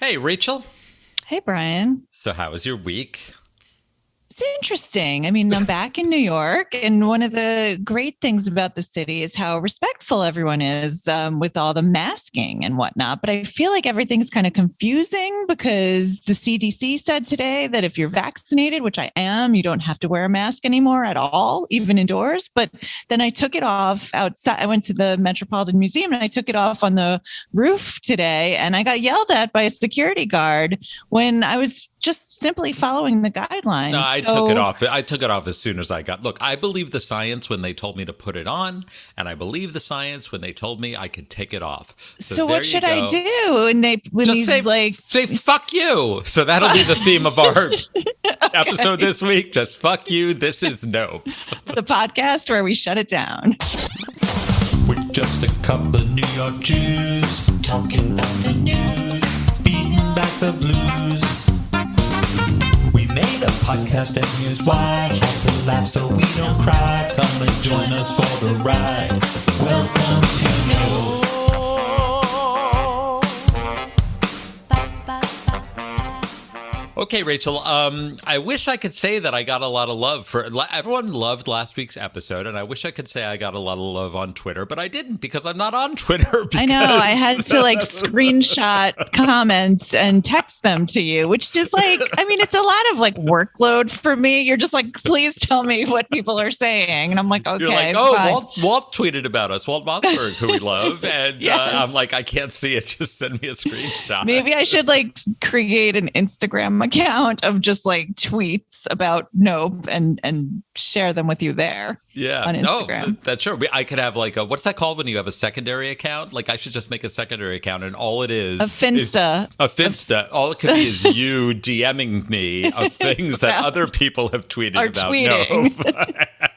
Hey, Rachel. Hey, Brian. So, how was your week? It's interesting. I mean, I'm back in New York, and one of the great things about the city is how respectful everyone is with all the masking and whatnot. But I feel like everything's kind of confusing because the CDC said today that if you're vaccinated, which I am, you don't have to wear a mask anymore at all, even indoors. But then I took it off outside. I went to the Metropolitan Museum and I took it off on the roof today, and I got yelled at by a security guard when I was just simply following the No, guidelines. I took it off. I took it off as soon as I got. Look, I believe the science when they told me to put it on, and I believe the science when they told me I could take it off. So There what you should I go. do? And when Just he's say, like, say fuck you. So that'll be the theme of our episode this week. Just fuck you. This is Nope. the podcast where we shut it down. We're just a couple of New York Jews talking about the news, beating back the blues. We made a podcast and here's why. Had to laugh so we don't cry. Come and join us for the ride. Welcome to Nope. Okay, Rachel. I wish I could say that I got a lot of love for everyone loved last week's episode, and I wish I could say I got a lot of love on Twitter, but I didn't because I'm not on Twitter. I know I had to screenshot comments and text them to you, which is I mean, it's a lot of workload for me. You're just like, please tell me what people are saying. And I'm like, okay. You're like, oh, Walt tweeted about us, Walt Mossberg, who we love. And Yes. I'm like, I can't see it. Just send me a screenshot. Maybe I should create an Instagram account of just tweets about Nope and share them with you there. Yeah. On Instagram. No, that's sure. I could have what's that called when you have a secondary account? I should just make a secondary account and all it is. A Finsta. A Finsta. All it could be is you DMing me of things that other people have tweeted Are about. tweeting. Nope.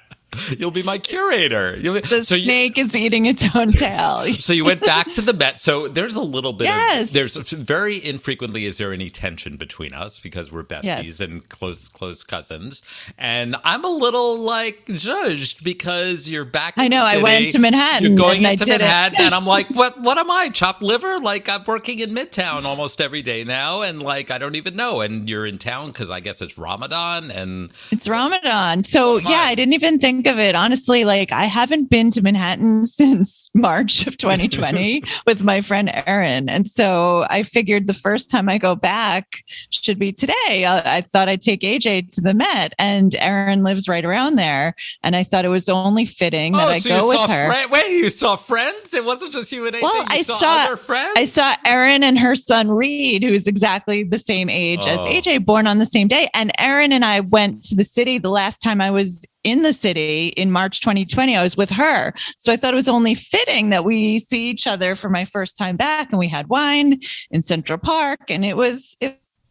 You'll be my curator. The snake is eating its own tail. So you went back to the Met. So there's a little bit Yes. of, there's very infrequently is there any tension between us because we're besties Yes. and close cousins. And I'm a little judged because you're back in I know. the I city. went to Manhattan. You're going and I into did Manhattan it. and I'm like, what am I? Chopped liver? I'm working in Midtown almost every day now. And I don't even know. And you're in town because I guess it's Ramadan and It's Ramadan. So am I? yeah, I didn't even think of it. Honestly, I haven't been to Manhattan since March of 2020 with my friend Erin. And so I figured the first time I go back should be today. I thought I'd take AJ to the Met, and Erin lives right around there. And I thought it was only fitting that I so go you with saw her. Wait, you saw friends? It wasn't just you and AJ. Well, You saw other friends? I saw Erin and her son Reed, who is exactly the same age as AJ, born on the same day. And Erin and I went to the city the last time I was in the city in March 2020. I was with her. So I thought it was only fitting that we see each other for my first time back. And we had wine in Central Park, and it was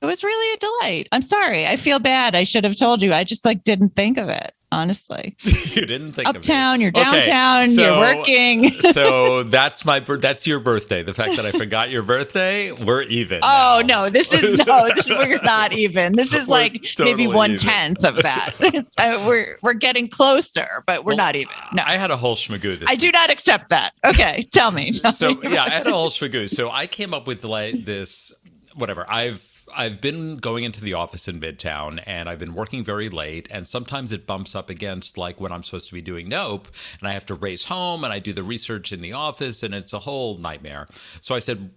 really a delight. I'm sorry. I feel bad. I should have told you. I just didn't think of it. Honestly, you didn't think uptown, of it. you're downtown, Okay, you're working. So that's your birthday. The fact that I forgot your birthday, we're even. Oh now. no, we're not even. This is We're maybe totally 1/10 of that. We're getting closer, but we're not even. No, I had a whole schmagoo. I do not accept that. Okay, tell me. So yeah, I had a whole schmagoo. So I came up with this. Whatever. I've been going into the office in Midtown, and I've been working very late, and sometimes it bumps up against when I'm supposed to be doing Nope, and I have to race home, and I do the research in the office, and it's a whole nightmare. So I said,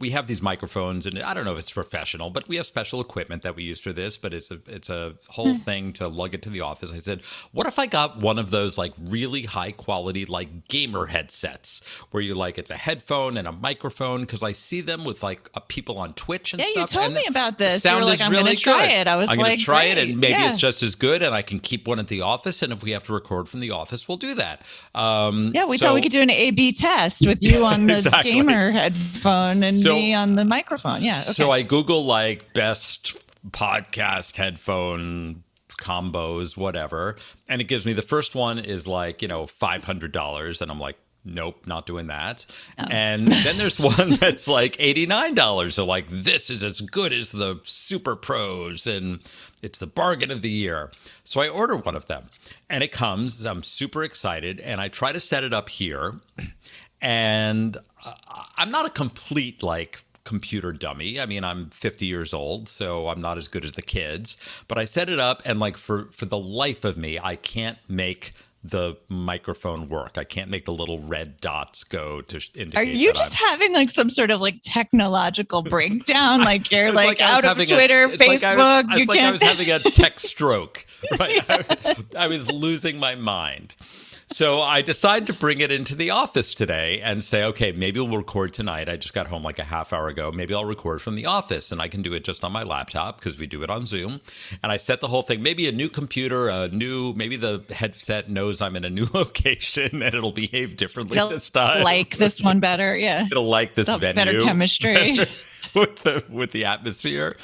we have these microphones, and I don't know if it's professional, but we have special equipment that we use for this, but it's a whole thing to lug it to the office. I said, what if I got one of those really high quality gamer headsets where it's a headphone and a microphone, because I see them with people on Twitch and stuff. You told me about this. Sound you were is I'm really going to try good. it. I was I'm going to try it, great. and maybe Yeah. it's just as good, and I can keep one at the office, and if we have to record from the office, we'll do that. We thought we could do an A/B test with you on the Exactly. gamer headphone and me on the microphone. Yeah. Okay. So I Google best podcast headphone combos, whatever, and it gives me the first one is $500, and I'm like, nope, not doing that. Oh. And then there's one that's $89. So this is as good as the Super Pros, and it's the bargain of the year. So I order one of them, and it comes. I'm super excited, and I try to set it up here, and I'm not a complete computer dummy. I mean, I'm 50 years old, so I'm not as good as the kids. But I set it up, and like for the life of me, I can't make the microphone work. I can't make the little red dots go to indicate. Are you that just having like some sort of like technological breakdown? Like you're like I was out of having Twitter, Facebook. It's like I was having a tech stroke. Right? I was losing my mind. So I decided to bring it into the office today and say, okay, maybe we'll record tonight. I just got home like a half hour ago. Maybe I'll record from the office, and I can do it just on my laptop because we do it on Zoom. And I set the whole thing, maybe a new computer, maybe the headset knows I'm in a new location and it'll behave differently this time. Like this one better. Yeah. It'll like this venue. Better chemistry. with the atmosphere.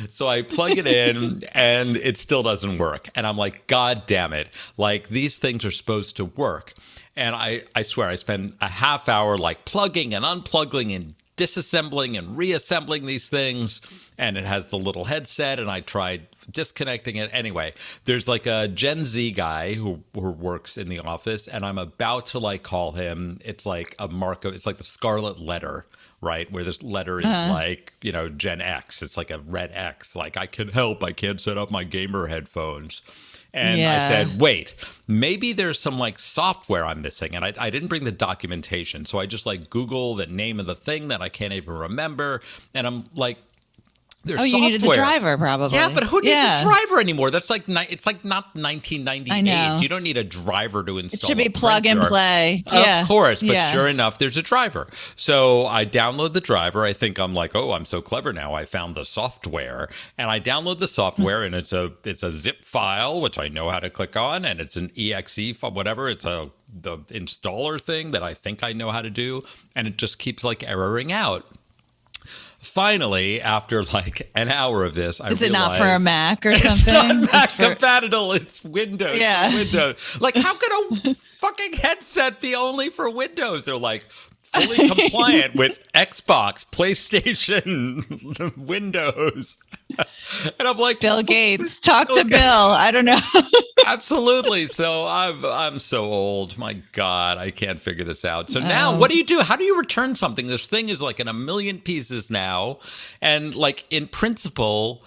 So I plug it in and it still doesn't work. And I'm like, God damn it. Like, these things are supposed to work. And I swear I spent a half hour like plugging and unplugging and disassembling and reassembling these things. And it has the little headset, and I tried disconnecting it. Anyway, there's like a Gen Z guy who works in the office, and I'm about to like call him. It's like a mark of, it's like the scarlet letter, right? Where this letter is like, you know, Gen X. It's like a red X. Like, I can help. I can't set up my gamer headphones. And I said, wait, maybe there's some like software I'm missing. And I didn't bring the documentation. So I just like Google the name of the thing that I can't even remember. And I'm like, there's software. You needed the driver probably. Yeah, but who needs a driver anymore? That's like, it's like not 1998. I know. You don't need a driver to install. It should be plug and play. Of course, but sure enough, there's a driver. So I download the driver. I think I'm like, oh, I'm so clever now. I found the software, and I download the software, and it's a zip file, which I know how to click on, and it's an exe file, whatever. It's the installer thing that I think I know how to do, and it just keeps like erroring out. Finally, after like an hour of this, I realized... Is it not for a Mac or something? It's not Mac compatible. It's Windows. Yeah. Windows. Like, how could a fucking headset be only for Windows? They're like fully compliant with Xbox, PlayStation, Windows. And I'm like... Bill Gates. Talk to Bill. I don't know. Absolutely. So I'm so old. My God, I can't figure this out. So now what do you do? How do you return something? This thing is like in a million pieces now. And like in principle,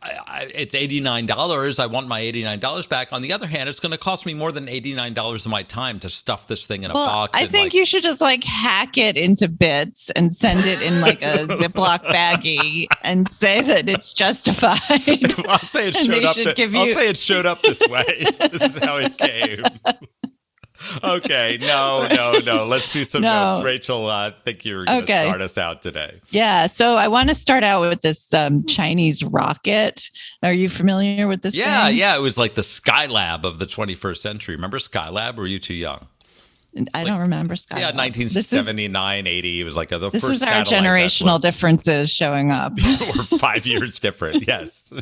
it's $89. I want my $89 back. On the other hand, it's going to cost me more than $89 of my time to stuff this thing in a box. I think you should just like hack it into bits and send it in like a Ziploc baggie and say that it's justified. I'll say it showed up. I'll say it showed up this way. This is how it came. Okay, no. Let's do some notes. Rachel, I think you're going to start us out today. Yeah, so I want to start out with this Chinese rocket. Are you familiar with this thing? Yeah. It was like the Skylab of the 21st century. Remember Skylab? Or were you too young? I don't remember Skylab. Yeah, 1979, 80. It was like the first This is our generational differences showing up. We're 5 years different. Yes.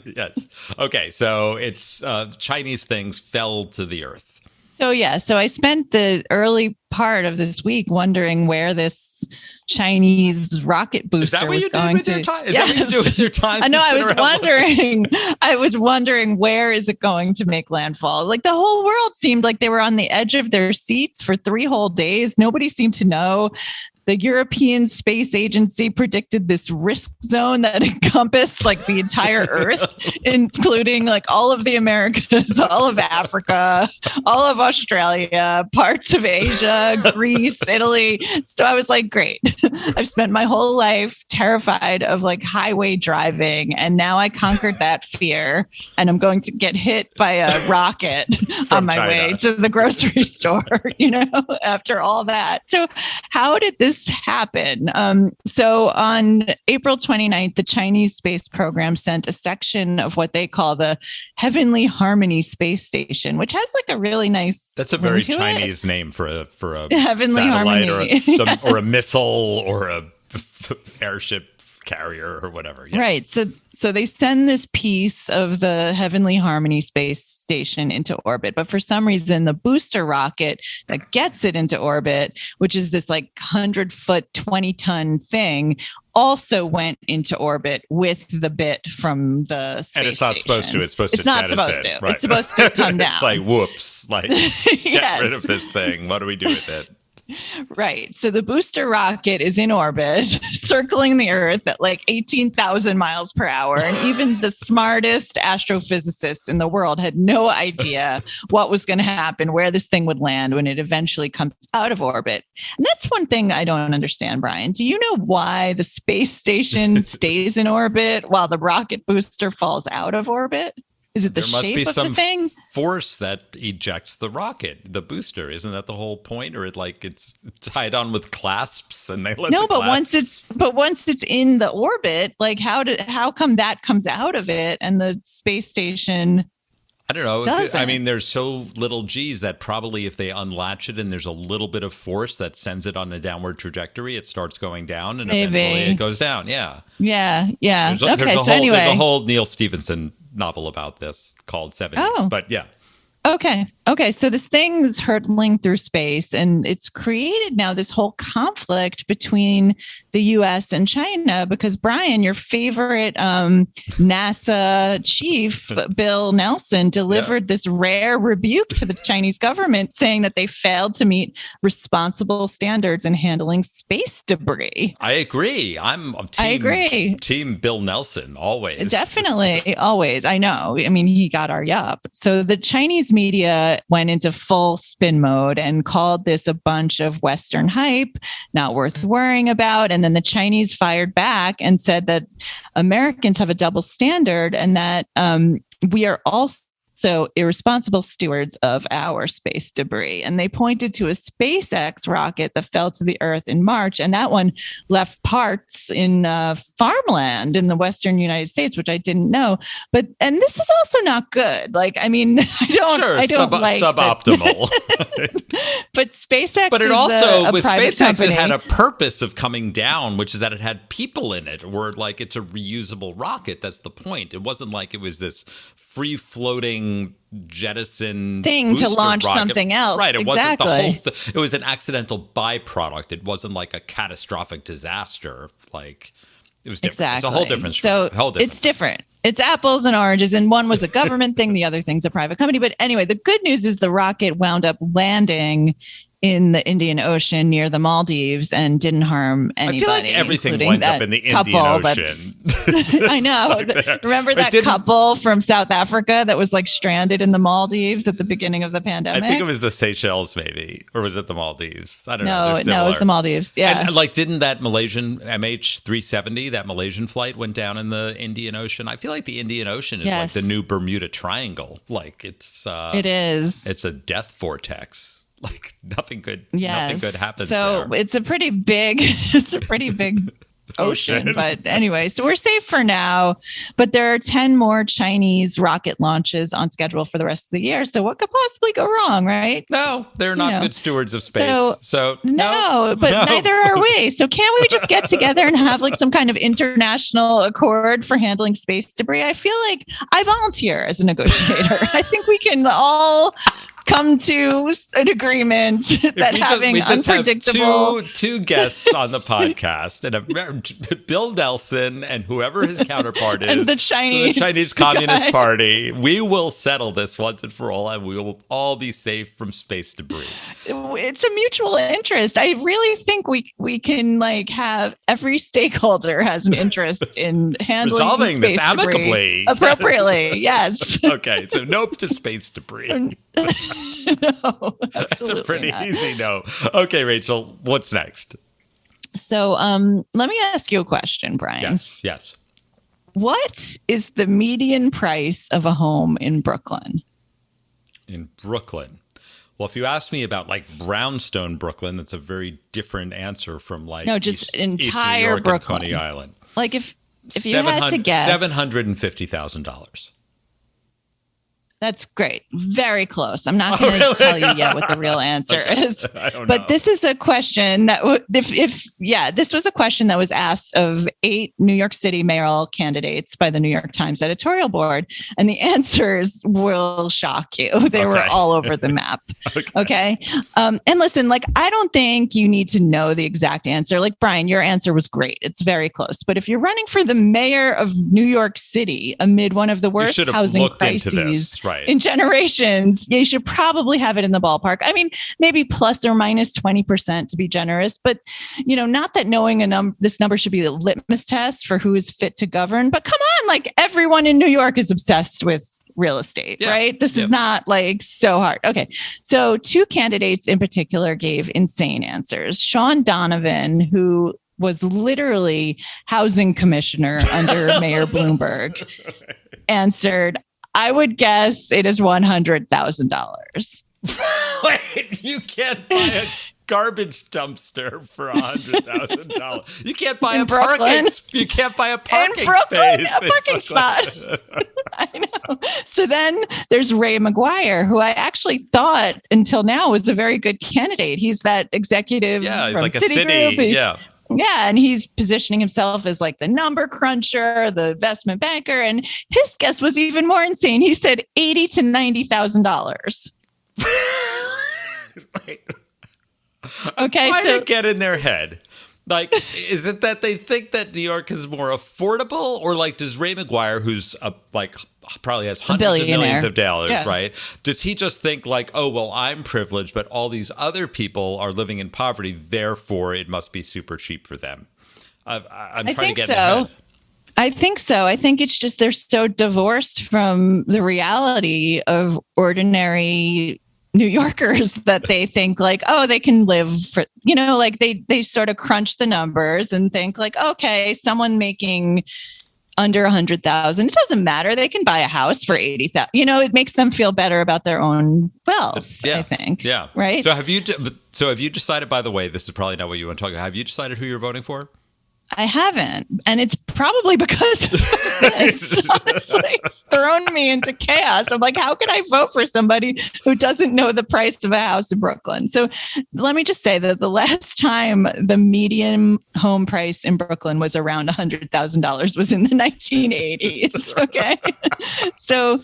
Okay, so it's Chinese things fell to the earth. So I spent the early part of this week wondering where this Chinese rocket booster was going to. Is that what you do with your time? I know. I was wondering where is it going to make landfall? Like the whole world seemed like they were on the edge of their seats for 3 whole days. Nobody seemed to know. The European Space Agency predicted this risk zone that encompassed like the entire Earth, including like all of the Americas, all of Africa, all of Australia, parts of Asia, Greece, Italy. So I was like, great. I've spent my whole life terrified of like highway driving. And now I conquered that fear. And I'm going to get hit by a rocket on my way to the grocery store, after all that. So how did this happen? So on April 29th, the Chinese space program sent a section of what they call the Heavenly Harmony space station, which has like a really nice. That's a very Chinese name for a Heavenly satellite Harmony. or a missile or a airship carrier or whatever. Yes. Right. So they send this piece of the Heavenly Harmony space station into orbit, but for some reason, the booster rocket that gets it into orbit, which is this like 100-foot, 20-ton thing, also went into orbit with the bit from the space And it's not station. supposed to. It's supposed to. It's not supposed to. Right. It's supposed to come down. It's like, whooops, like, get rid of this thing. What do we do with it? Right. So the booster rocket is in orbit, circling the Earth at like 18,000 miles per hour. And even the smartest astrophysicists in the world had no idea what was going to happen, where this thing would land when it eventually comes out of orbit. And that's one thing I don't understand, Brian. Do you know why the space station stays in orbit while the rocket booster falls out of orbit? Is it the There must shape be of some the thing? force that ejects the rocket, the booster. Isn't that the whole point? Or it's tied on with clasps and they let No, the but clasps... once it's in the orbit, like how come that comes out of it and the space station? I don't know. doesn't? I mean, there's so little G's that probably if they unlatch it and there's a little bit of force that sends it on a downward trajectory, it starts going down and eventually it goes down. Yeah. Yeah. There's a whole Neil Stephenson novel about this called 70s. But yeah. Okay. So this thing is hurtling through space and it's created now this whole conflict between the US and China because Brian, your favorite NASA chief, Bill Nelson, delivered this rare rebuke to the Chinese government saying that they failed to meet responsible standards in handling space debris. I agree. I agree. Team Bill Nelson, always. Definitely, always. I know. I mean, he got our yup. So the Chinese media went into full spin mode and called this a bunch of Western hype, not worth worrying about. And then the Chinese fired back and said that Americans have a double standard and that we are also irresponsible stewards of our space debris. And they pointed to a SpaceX rocket that fell to the Earth in March. And that one left parts in farmland in the Western United States, which I didn't know. And this is also not good. Like, I mean, I don't like suboptimal. But SpaceX But it is also, a with private SpaceX, company. it had a purpose of coming down, which is that it had people in it, or like it's a reusable rocket. That's the point. It wasn't like it was this free-floating jettison thing to launch rocket. Something else. Right. It exactly. wasn't the whole it was an accidental byproduct. It wasn't like a catastrophic disaster. Like, it was different. Exactly. It's a whole different story. So it's different. It's apples and oranges, and one was a government thing, the other thing's a private company. But anyway, the good news is the rocket wound up landing in the Indian Ocean near the Maldives and didn't harm anybody. I feel like everything winds up in the Indian Ocean. I know. Remember that couple from South Africa that was like stranded in the Maldives at the beginning of the pandemic? I think it was the Seychelles, maybe, or was it the Maldives? I don't know. No, it was the Maldives. Yeah. And like, didn't that Malaysian MH370, that Malaysian flight went down in the Indian Ocean? I feel like the Indian Ocean is like the new Bermuda Triangle. Like it is. It's a death vortex. Like nothing good happens. So there. It's a pretty big ocean. But anyway, so we're safe for now. But there are 10 more Chinese rocket launches on schedule for the rest of the year. So what could possibly go wrong, right? No, they're not good stewards of space. So neither are we. So can't we just get together and have like some kind of international accord for handling space debris? I feel like I volunteer as a negotiator. I think we can all come to an agreement that having unpredictable have two guests on the podcast, and Bill Nelson and whoever his counterpart is, and the Chinese Communist Party. We will settle this once and for all, and we will all be safe from space debris. It's a mutual interest. I really think we can like have every stakeholder has an interest in handling resolving space this amicably, appropriately. Yes. Okay. So nope to space debris. No, that's a pretty easy no. Okay, Rachel, what's next? So let me ask you a question, Brian. Yes. What is the median price of a home in Brooklyn? In Brooklyn? Well, if you ask me about like brownstone Brooklyn, that's a very different answer from like entire East New York Brooklyn. And Coney Island. Like if you had to guess, $750,000. That's great. Very close. I'm not going to tell you yet what the real answer is. I don't but know. This is a question that this was a question that was asked of 8 New York City mayoral candidates by the New York Times editorial board. And the answers will shock you. They were all over the map. Okay. And listen, like, I don't think you need to know the exact answer. Like, Brian, your answer was great. It's very close. But if you're running for the mayor of New York City amid one of the worst housing crises Right. in generations, you should probably have it in the ballpark. I mean, maybe plus or minus 20% to be generous, but not that knowing this number should be the litmus test for who is fit to govern. But come on, like everyone in New York is obsessed with real estate, right? This is not like so hard. Okay. So 2 candidates in particular gave insane answers. Sean Donovan, who was literally housing commissioner under Mayor Bloomberg, answered, I would guess it is $100,000. Wait, you can't buy a garbage dumpster for $100,000. You can't buy a parking. You can't buy a parking space. A parking spot. I know. So then there's Ray McGuire, who I actually thought until now was a very good candidate. He's that executive. Yeah, he's from like a Citigroup. city. Yeah. Yeah, and he's positioning himself as like the number cruncher, the investment banker, and his guess was even more insane. He said $80,000 to $90,000. Right. Okay, so to get in their head. Like, is it that they think that New York is more affordable, or like does Ray McGuire, who's probably has hundreds of millions of dollars, right? Does he just think like, oh, well, I'm privileged, but all these other people are living in poverty, therefore it must be super cheap for them? I'm trying to get in their head. I think so. I think it's just they're so divorced from the reality of ordinary New Yorkers that they think like, oh, they can live for, like they sort of crunch the numbers and think like, okay, someone making under 100,000, it doesn't matter. They can buy a house for 80,000. It makes them feel better about their own wealth, I think. Yeah. Right. So have you decided, by the way, this is probably not what you want to talk about. Have you decided who you're voting for? I haven't. And it's probably because of this. Honestly, it's thrown me into chaos. I'm like, how can I vote for somebody who doesn't know the price of a house in Brooklyn? So let me just say that the last time the median home price in Brooklyn was around $100,000 was in the 1980s. Okay. So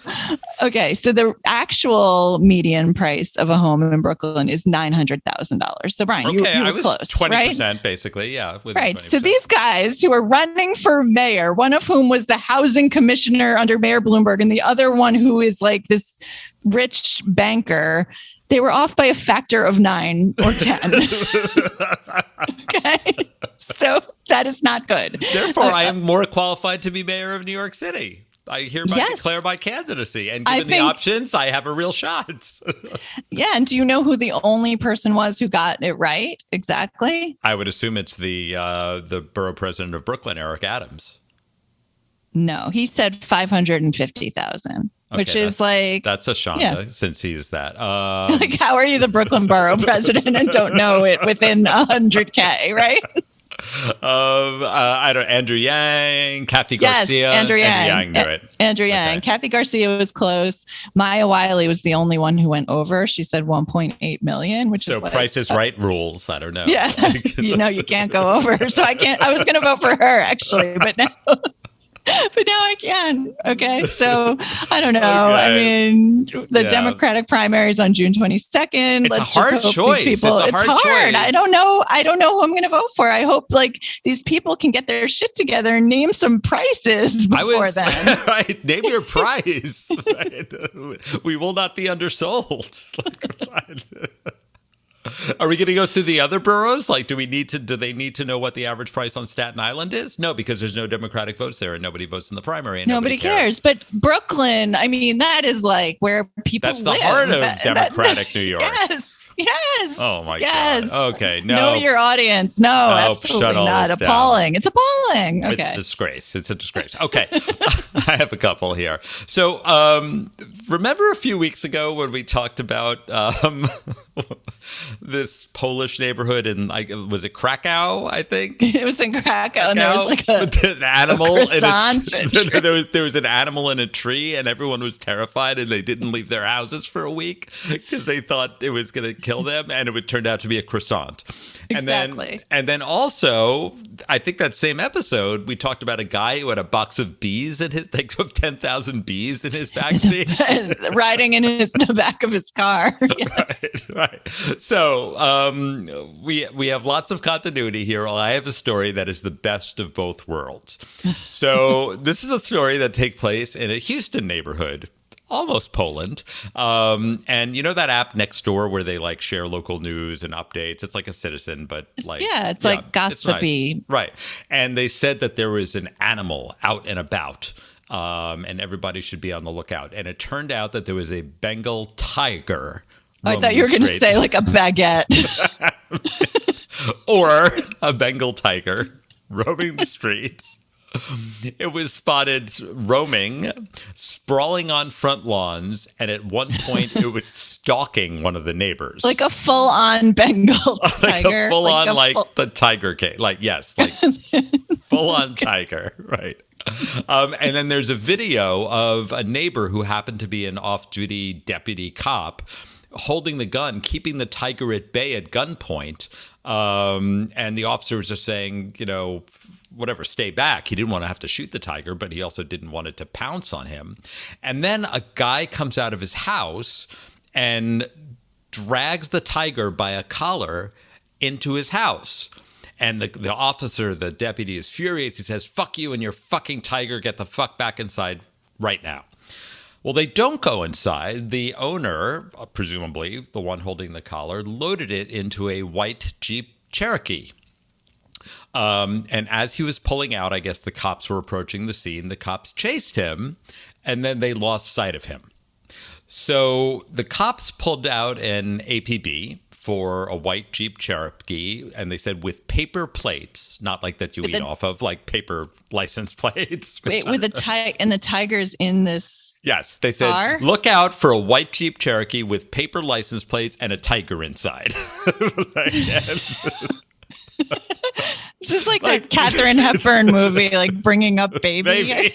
the actual median price of a home in Brooklyn is $900,000. So Brian, you were close, 20%, right? Basically. Yeah. Right. 20%. So these guys who are running for mayor, one of whom was the housing commissioner under Mayor Bloomberg, and the other one who is like this rich banker, they were off by a factor of 9 or 10. Okay. So that is not good. Therefore, I am more qualified to be mayor of New York City. I hereby declare my candidacy. And given the options, I have a real shot. Yeah. And do you know who the only person was who got it right? Exactly. I would assume it's the borough president of Brooklyn, Eric Adams. No, he said 550,000. Which is like... That's a Shonda, since he's that. Like, how are you the Brooklyn borough president and don't know it within 100K, right? I don't. Andrew Yang, Kathy Garcia. Yes, Andrew Yang knew it. Andrew Yang. Kathy Garcia was close. Maya Wiley was the only one who went over. She said 1.8 million, which is like, Price is Right rules. I don't know. Yeah, you can't go over. So I can't. I was going to vote for her actually, but now. But now I can. Okay. So I don't know. Okay. I mean, the Democratic primaries on June 22nd. It's a hard choice. It's hard. Choice. I don't know who I'm going to vote for. I hope like these people can get their shit together and name some prices before then. Right. Name your price. Right. We will not be undersold. Are we going to go through the other boroughs? Like, do they need to know what the average price on Staten Island is? No, because there's no Democratic votes there and nobody votes in the primary. And nobody cares. But Brooklyn, I mean, that is like where people live. That's the heart of Democratic New York. Yes. Oh my God. Okay. No. Know your audience. No, absolutely not. Appalling. It's appalling. Okay. It's a disgrace. It's a disgrace. Okay. I have a couple here. So, remember a few weeks ago when we talked about this Polish neighborhood in, was it Krakow, I think? It was in Krakow. And there was like an animal there was an animal in a tree and everyone was terrified and they didn't leave their houses for a week because they thought it was going to kill them and it would turn out to be a croissant. Exactly. And then also, I think that same episode, we talked about a guy who had a box of bees in his, like 10,000 bees in his backseat. Riding in the back of his car. Yes. Right. So we have lots of continuity here. Well, I have a story that is the best of both worlds. So this is a story that takes place in a Houston neighborhood. almost Poland. And you know that app next door where they like share local news and updates? It's like a Citizen, but like it's like gossipy. Nice. Right. And they said that there was an animal out and about. And everybody should be on the lookout. And it turned out that there was a Bengal tiger. I thought you were going to say like a baguette. Or a Bengal tiger roaming the streets. It was spotted roaming, sprawling on front lawns, and at one point it was stalking one of the neighbors. Like a full-on Bengal tiger. Like a full-on, the tiger case. Like, yes, like full-on tiger, right. And then there's a video of a neighbor who happened to be an off-duty deputy cop holding the gun, keeping the tiger at bay at gunpoint. And the officer was just saying, whatever, stay back. He didn't want to have to shoot the tiger, but he also didn't want it to pounce on him. And then a guy comes out of his house and drags the tiger by a collar into his house. And the officer, the deputy, is furious. He says, "Fuck you and your fucking tiger. Get the fuck back inside right now." Well, they don't go inside. The owner, presumably the one holding the collar, loaded it into a white Jeep Cherokee. And as he was pulling out, I guess the cops were approaching the scene. The cops chased him, and then they lost sight of him. So the cops pulled out an APB for a white Jeep Cherokee, and they said with paper plates, not like that you eat off of, like paper license plates. Wait, with and the tiger's in this. Yes, they said, car? Look out for a white Jeep Cherokee with paper license plates and a tiger inside. Is this like that Katharine Hepburn movie, like Bringing Up Baby? Maybe.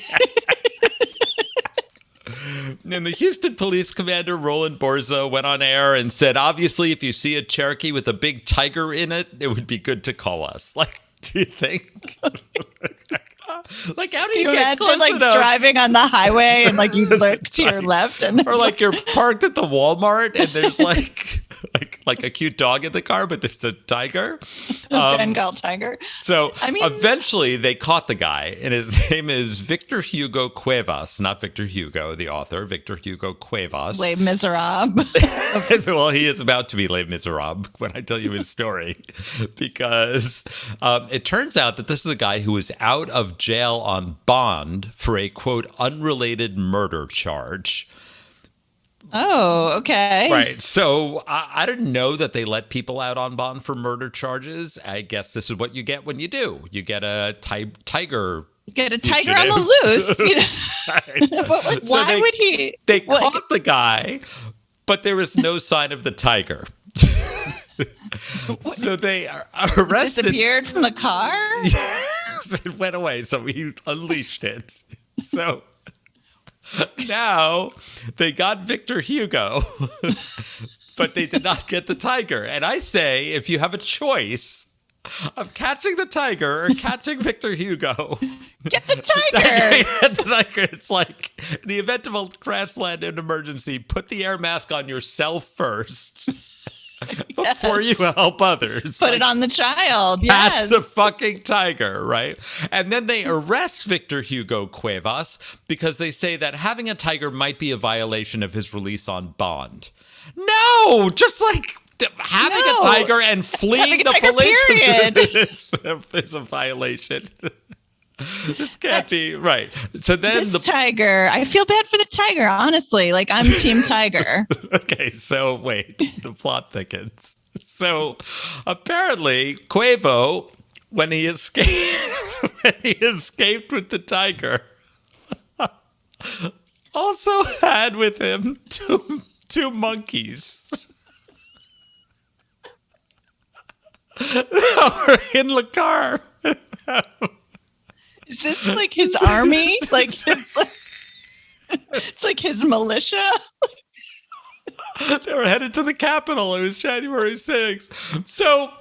And the Houston police commander, Roland Borza, went on air and said, obviously, if you see a Cherokee with a big tiger in it, it would be good to call us. Like, do you think? Like, how do you get close like enough? Driving on the highway and like you look to your left and or like you're parked at the Walmart and there's like a cute dog in the car, but there's a tiger, Bengal tiger. So eventually they caught the guy, and his name is Victor Hugo Cuevas, not Victor Hugo, the author, Victor Hugo Cuevas. Les Miserables. Well, he is about to be Les Miserables when I tell you his story, because it turns out that this is a guy who was out of jail on bond for a, quote, unrelated murder charge. Oh, okay. Right. So I didn't know that they let people out on bond for murder charges. I guess this is what you get when you do. You get a tiger. You get a tiger on the loose. Why would he? They caught the guy, but there was no sign of the tiger. So they arrested. Disappeared from the car? Yes, it went away. So he unleashed it. So now they got Victor Hugo, but they did not get the tiger. And I say, if you have a choice of catching the tiger or catching Victor Hugo, get the tiger. Get the tiger. It's like, in the event of a crash landing emergency, put the air mask on yourself first. Before you help others. Put it on the child. Catch Yes. the fucking tiger, right? And then they arrest Victor Hugo Cuevas because they say that having a tiger might be a violation of his release on bond. No, just like having a tiger and fleeing the police is a violation. This can't be right. So then this tiger, I feel bad for the tiger, honestly. Like, I'm team tiger. Okay, so wait, the plot thickens. So apparently Cuevo, when he escaped with the tiger, also had with him two monkeys. That were in the car. Is this like his army? Like it's like his militia? They were headed to the Capitol. It was January 6th. So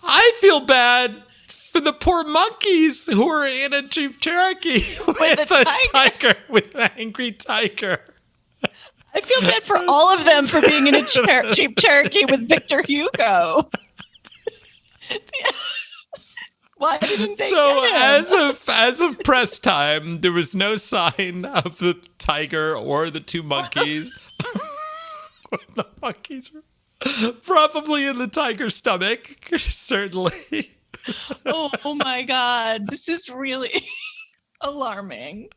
I feel bad for the poor monkeys who were in a Jeep Cherokee with a tiger, with an angry tiger. I feel bad for all of them for being in a Jeep Cherokee with Victor Hugo. Why didn't they So get him? as of press time, there was no sign of the tiger or the two monkeys. The monkeys were probably in the tiger's stomach, certainly. Oh my God. This is really alarming.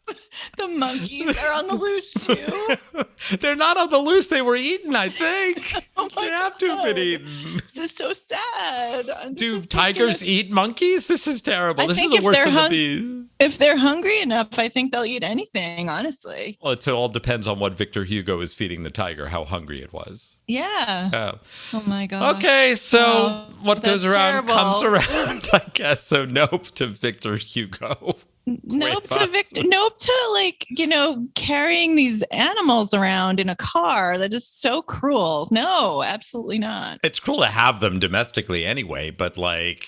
The monkeys are on the loose too. They're not on the loose. They were eaten, I think. Oh my They have to have been God. eaten. This is so sad. Do This is tigers gonna- eat monkeys? This is terrible. I This is think the if worst they're of the hung- bees. If they're hungry enough, I think they'll eat anything, honestly. Well, it all depends on what Victor Hugo is feeding the tiger, how hungry it was. Yeah. Yeah. Oh my God. Okay, so Oh, what goes that's around comes terrible. around, I guess. So nope to Victor Hugo. Nope Great to Victor. Nope to carrying these animals around in a car. That is so cruel. No, absolutely not. It's cruel to have them domestically anyway, but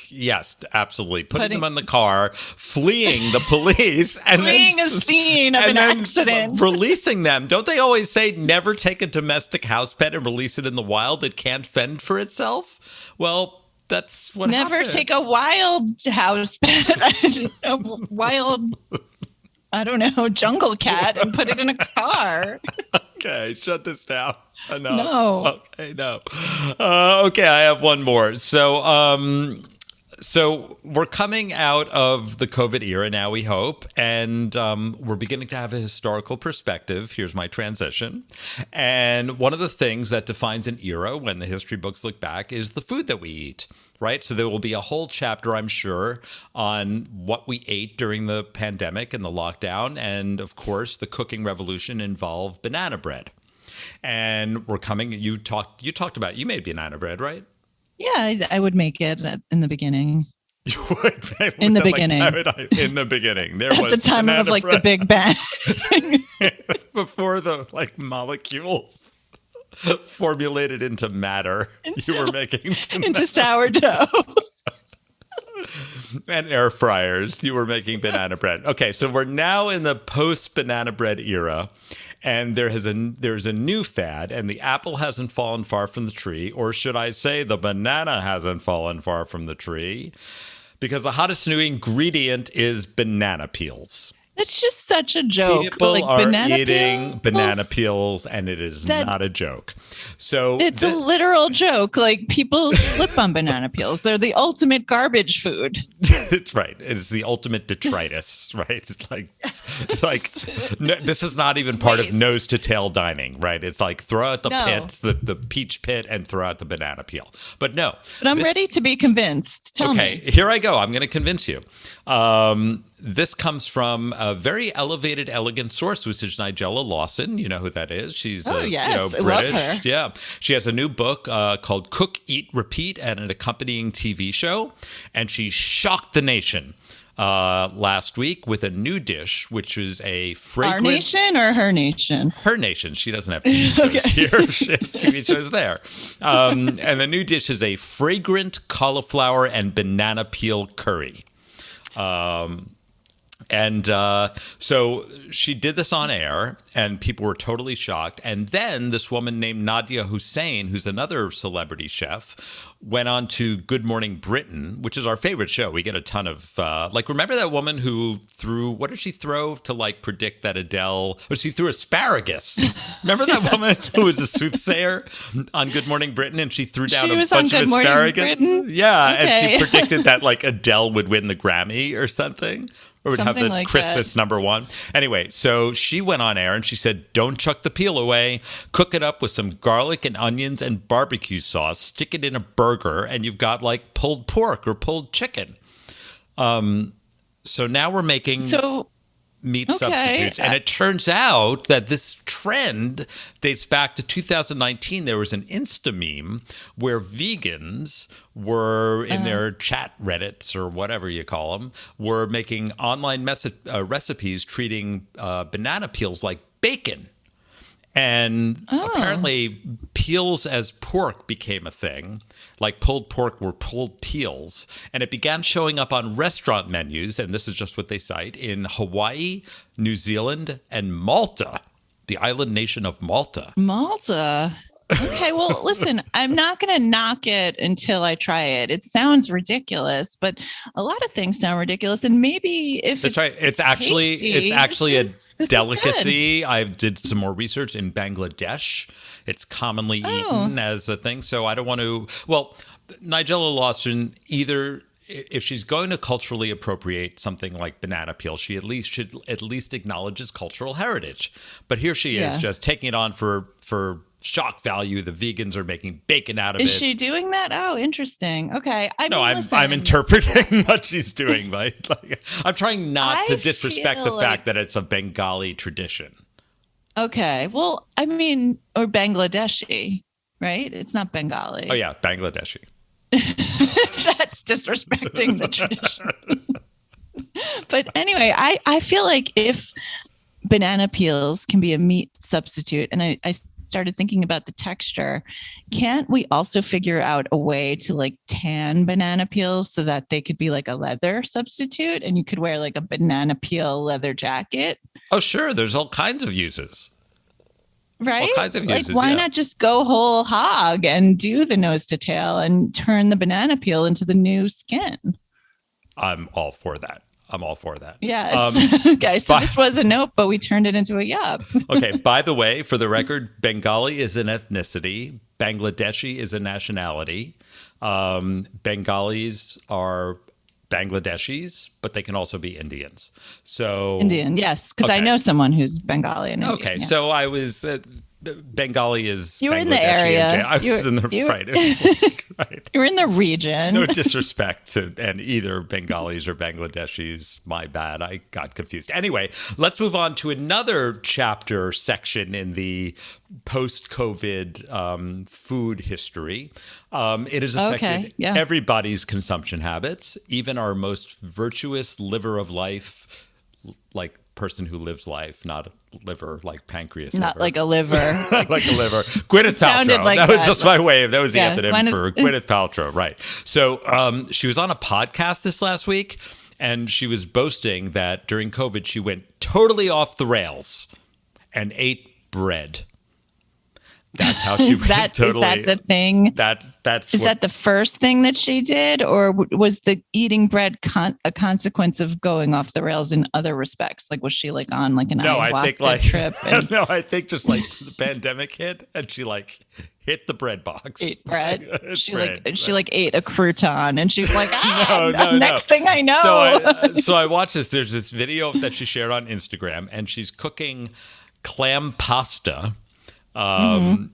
yes, absolutely. Putting Putting- them in the car, fleeing the police, and Fleeing then a scene of an accident. releasing them. Don't they always say never take a domestic house pet and release it in the wild? It can't fend for itself. Well, that's what Never happened. take a wild house pet, a wild, I don't know, jungle cat and put it in a car. Okay, shut this down. Enough. No. Okay, no. Okay, I have one more. So we're coming out of the COVID era now, we hope, and we're beginning to have a historical perspective. Here's my transition. And one of the things that defines an era when the history books look back is the food that we eat, right? So there will be a whole chapter, I'm sure, on what we ate during the pandemic and the lockdown. And of course, the cooking revolution involved banana bread. And we're coming, you talked about, you made banana bread, right? Yeah, I would make it in the beginning. You would. In the beginning. In the beginning. There At was the time of banana the bread Big Bang. before the molecules formulated into matter. You were making Into sourdough. and air fryers. You were making banana bread. Okay, so we're now in the post banana bread era. And there's a new fad, and the apple hasn't fallen far from the tree, or should I say the banana hasn't fallen far from the tree, because the hottest new ingredient is banana peels. It's just such a joke. People are banana eating peels? banana peels, and it is not a joke. So It's a literal joke. Like people slip on banana peels. They're the ultimate garbage food. It's right. It is the ultimate detritus, right? It's like no, this is not even part of Waste. nose to tail dining, right? It's like throw out the No. pit, the peach pit, and throw out the banana peel. But no. But I'm ready to be convinced. Tell Okay, me. here I go. I'm going to convince you. This comes from a very elevated, elegant source, which is Nigella Lawson. You know who that is. She's Yes, I British. love her. Yeah, she has a new book called "Cook, Eat, Repeat" and an accompanying TV show, and she shocked the nation last week with a new dish, which is a Our fragrant. nation or her nation? Her nation. She doesn't have TV shows here. She has TV shows there. And the new dish is a fragrant cauliflower and banana peel curry. So she did this on air, and people were totally shocked. And then this woman named Nadia Hussein, who's another celebrity chef, went on to Good Morning Britain, which is our favorite show. We get a ton of remember that woman who threw, what did she throw to predict that Adele? Oh, she threw asparagus. Remember that woman who was a soothsayer on Good Morning Britain, and she threw down She a was on bunch of Good Morning asparagus? Britain? Yeah, and Okay. she predicted that Adele would win the Grammy or something. Or would have Something the like Christmas #1. Anyway, so she went on air and she said, don't chuck the peel away. Cook it up with some garlic and onions and barbecue sauce. Stick it in a burger, and you've got pulled pork or pulled chicken. So now we're making meat Okay. substitutes. And it turns out that this trend dates back to 2019. There was an Insta meme where vegans were in their chat Reddits or whatever you call them, were making online recipes treating banana peels like bacon. And apparently peels as pork became a thing. Like pulled pork were pulled peels. And it began showing up on restaurant menus, and this is just what they cite, in Hawaii, New Zealand, and Malta, the island nation of Malta. Malta. Okay, well, listen, I'm not going to knock it until I try it. It sounds ridiculous, but a lot of things sound ridiculous. And maybe if That's right. It's actually tasty, a this is delicacy. I did some more research in Bangladesh. It's commonly eaten as a thing. So I don't want to. Well, Nigella Lawson, either if she's going to culturally appropriate something like banana peel, she should at least acknowledge cultural heritage. But here she is, just taking it on for shock value. The vegans are making bacon out of it. Is she doing that? Oh, interesting. Okay. I'm interpreting what she's doing, but I'm trying not to disrespect the fact that it's a Bengali tradition. Okay. Well, I mean, or Bangladeshi, right? It's not Bengali. Oh yeah, Bangladeshi. That's disrespecting the tradition. But anyway, I feel like if banana peels can be a meat substitute, and I started thinking about the texture, can't we also figure out a way to like tan banana peels so that they could be like a leather substitute and you could wear like a banana peel leather jacket? Oh, sure. There's all kinds of uses. Right? All kinds of uses, like, why not just go whole hog and do the nose to tail and turn the banana peel into the new skin? I'm all for that. Yes. Okay, so this was a nope, but we turned it into a yup. Okay, by the way, for the record, Bengali is an ethnicity. Bangladeshi is a nationality. Bengalis are Bangladeshis, but they can also be Indians. So Indian, yes, because I know someone who's Bengali and Indian. Okay, so I was Bengali is. You were Bangladeshi in the area. I was in the right. Right. You're in the region. No disrespect to either Bengalis or Bangladeshis. My bad. I got confused. Anyway, let's move on to another chapter section in the post-COVID food history. It has affected everybody's consumption habits, even our most virtuous liver of life, like person who lives life, not liver like pancreas. Not like a liver. Like a liver. Gwyneth Paltrow. Like that was just my way. That was the antonym for Gwyneth Paltrow. Right. So she was on a podcast this last week, and she was boasting that during COVID, she went totally off the rails and ate bread. That's how she went totally. Is that the thing? Is that the first thing that she did, or was the eating bread a consequence of going off the rails in other respects? Like, was she like on like an ayahuasca trip? And no, I think just like the pandemic hit, and she like hit the bread box. Ate bread. She ate a crouton, and she was like, next thing I know. So I watched this. There's this video that she shared on Instagram, and she's cooking clam pasta. And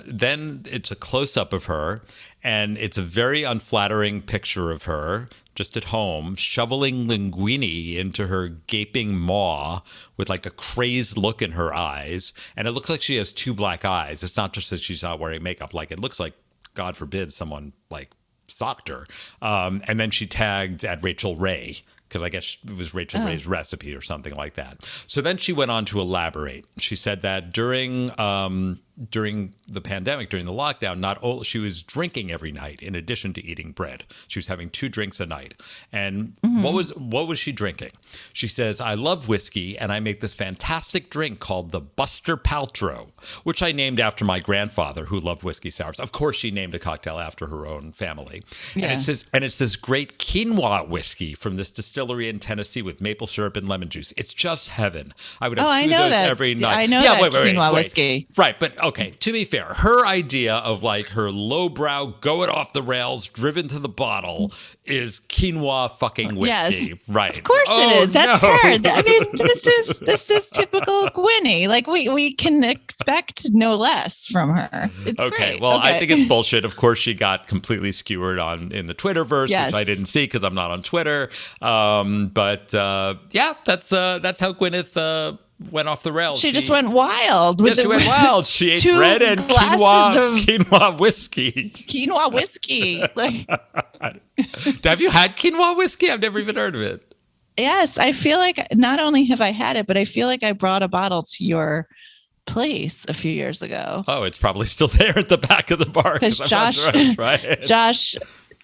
then it's a close-up of her, and it's a very unflattering picture of her just at home shoveling linguine into her gaping maw with like a crazed look in her eyes, and it looks like she has two black eyes. It's not just that she's not wearing makeup, like it looks like, God forbid, someone like socked her. And then she tagged at Rachel Ray, because I guess it was Rachel Ray's recipe or something like that. So then she went on to elaborate. She said that during the pandemic, during the lockdown, she was drinking every night in addition to eating bread. She was having 2 drinks a night. And what was she drinking? She says, I love whiskey, and I make this fantastic drink called the Buster Paltrow, which I named after my grandfather, who loved whiskey sours. Of course, she named a cocktail after her own family. Yeah. And it's this great quinoa whiskey from this distillery in Tennessee with maple syrup and lemon juice. It's just heaven. I would have 2 of those every night. I know that quinoa whiskey. Right, but okay, to be fair, her idea of like her lowbrow, going off the rails, driven to the bottle is quinoa fucking whiskey. Yes. Right. Of course it is. That's her. I mean, this is typical Gwynny. Like we can expect no less from her. It's okay. Great. Well, okay. I think it's bullshit. Of course, she got completely skewered in the Twitterverse, which I didn't see because I'm not on Twitter. But that's how Gwyneth went off the rails. She just went wild. She went wild. She ate bread and quinoa whiskey. Quinoa whiskey. Like, have you had quinoa whiskey? I've never even heard of it. Yes, I feel like not only have I had it, but I feel like I brought a bottle to your place a few years ago. Oh, it's probably still there at the back of the bar. Because Josh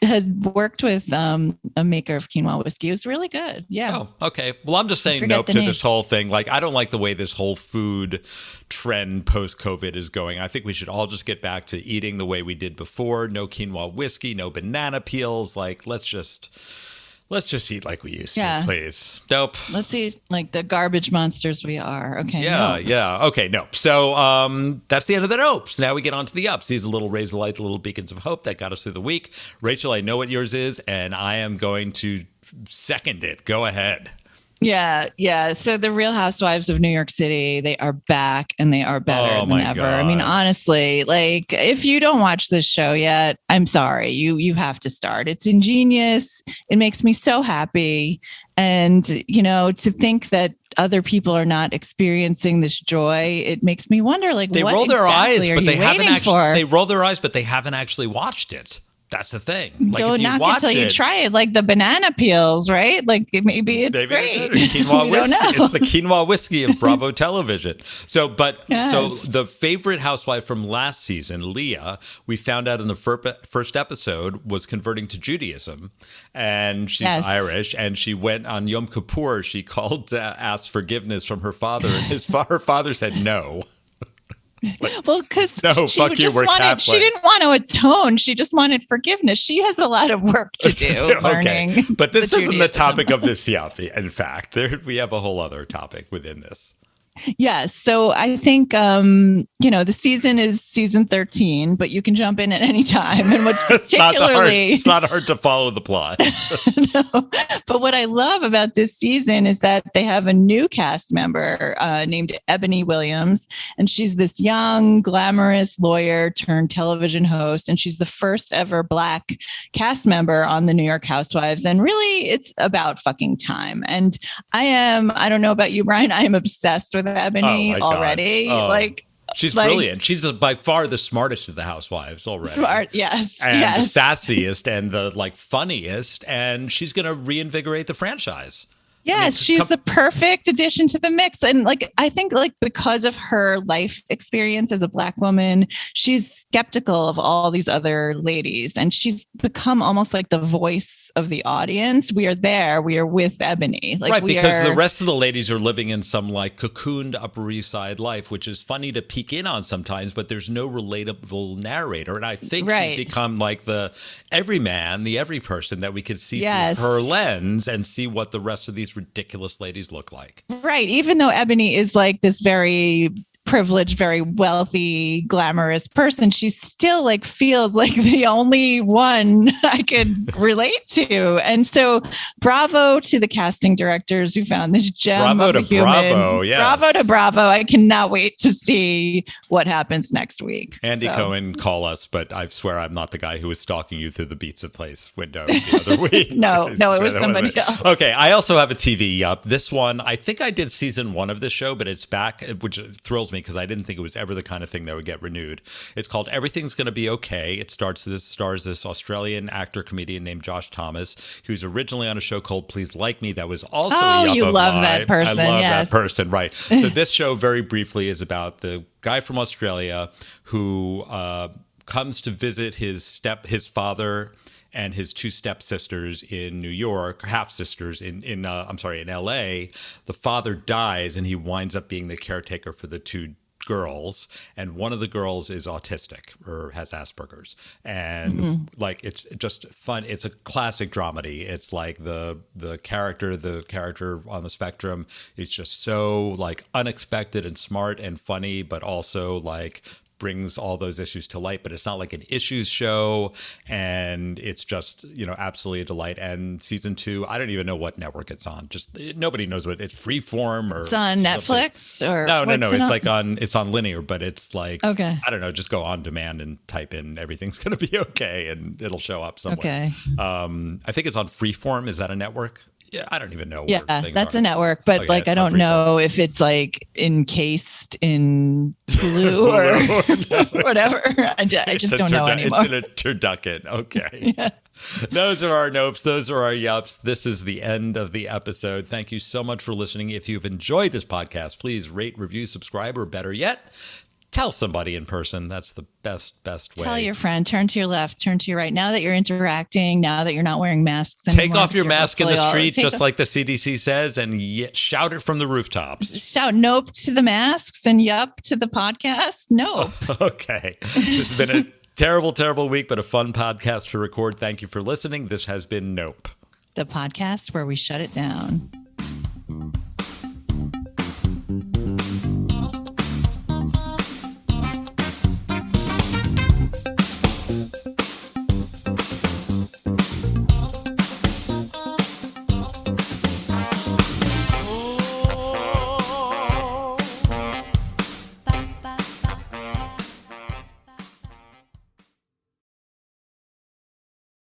had worked with a maker of quinoa whiskey. It was really good. Yeah. Oh, okay. Well, I'm just saying forget nope the to name. this whole thing. Like, I don't like the way this whole food trend post-COVID is going. I think we should all just get back to eating the way we did before. No quinoa whiskey, no banana peels. Like, let's just eat like we used to, please. Nope. Let's see, like the garbage monsters we are. Okay. Yeah, nope. yeah. Okay, nope. So that's the end of the nopes. Now we get on to the ups. These are little rays of light, the little beacons of hope that got us through the week. Rachel, I know what yours is, and I am going to second it. Go ahead. Yeah. So the Real Housewives of New York City, they are back and they are better than ever. God. I mean, honestly, like if you don't watch this show yet, I'm sorry, you have to start. It's ingenious. It makes me so happy. And, to think that other people are not experiencing this joy, it makes me wonder, like, they what roll their exactly eyes, are but you they haven't waiting actually. for? They roll their eyes, but they haven't actually watched it. That's the thing. Like, Don't if you knock watch it till you try it, like the banana peels, right? Like maybe it's great. Quinoa We whiskey. don't know. It's the quinoa whiskey of Bravo Television. So Yes. the favorite housewife from last season, Leah, we found out in the first episode was converting to Judaism, and she's Irish, and she went on Yom Kippur. She called to ask forgiveness from her father, and her father said no. Well, because No, she fuck you, just we're wanted, she Catholic. didn't want to atone. She just wanted forgiveness. She has a lot of work to do learning. But this the isn't the Judaism. topic of this yup. In fact, we have a whole other topic within this. Yes. So I think, the season is season 13, but you can jump in at any time. And what's particularly It's not hard to follow the plot. No. But what I love about this season is that they have a new cast member named Ebony Williams. And she's this young, glamorous lawyer turned television host. And she's the first ever Black cast member on the New York Housewives. And really, it's about fucking time. And I don't know about you, Brian, I am obsessed with Ebony already. She's brilliant. She's by far the smartest of the housewives already. Smart, yes. And the sassiest and the funniest. And she's going to reinvigorate the franchise. Yes, she's the perfect addition to the mix. And I think because of her life experience as a Black woman, she's skeptical of all these other ladies. And she's become almost like the voice of the audience. We are there. We are with Ebony. Because the rest of the ladies are living in some cocooned Upper East Side life, which is funny to peek in on sometimes, but there's no relatable narrator. And I think she's become like the everyman, the every person that we could see through her lens and see what the rest of these ridiculous ladies look like. Right. Even though Ebony is like this very privileged, very wealthy, glamorous person, she still feels like the only one I could relate to. And so bravo to the casting directors who found this gem of a human. Bravo, yes. Bravo to Bravo. I cannot wait to see what happens next week. Andy Cohen, call us, but I swear I'm not the guy who was stalking you through the Pizza Place window the other week. No, it was somebody else. Okay, I also have a TV yup. This one, I think I did season 1 of this show, but it's back, which thrills me because I didn't think it was ever the kind of thing that would get renewed. It's called Everything's Gonna Be Okay. It stars this Australian actor comedian named Josh Thomas, who's originally on a show called Please Like Me that was also a yup you of love mine. that person. I love yes. that person, right. So this show very briefly is about the guy from Australia who comes to visit his father and his 2 stepsisters in New York, half sisters in LA. The father dies and he winds up being the caretaker for the 2 girls, and one of the girls is autistic or has Asperger's, and it's just fun. It's a classic dramedy. It's like the character on the spectrum is just so unexpected and smart and funny, but also brings all those issues to light, but it's not like an issues show, and it's just absolutely a delight. And season 2, I don't even know what network it's on. Just nobody knows what it's. Freeform or it's on Netflix or no. It's on linear, but it's okay. I don't know. Just go on demand and type in Everything's Gonna Be Okay, and it'll show up somewhere. Okay. I think it's on Freeform. Is that a network? Yeah, I don't even know. Yeah, that's a network, but I don't know if it's encased in blue or whatever. I just don't know anymore. It's in a turducken. Okay. Yeah. Those are our nopes. Those are our yups. This is the end of the episode. Thank you so much for listening. If you've enjoyed this podcast, please rate, review, subscribe, or better yet, tell somebody in person. That's the best way. Tell your friend, turn to your left, turn to your right. Now that you're interacting, now that you're not wearing masks anymore. Take off your mask in the street, just like the CDC says, and shout it from the rooftops. Shout nope to the masks and yup to the podcast. Nope. Okay. This has been a terrible, terrible week, but a fun podcast to record. Thank you for listening. This has been Nope, the podcast where we shut it down.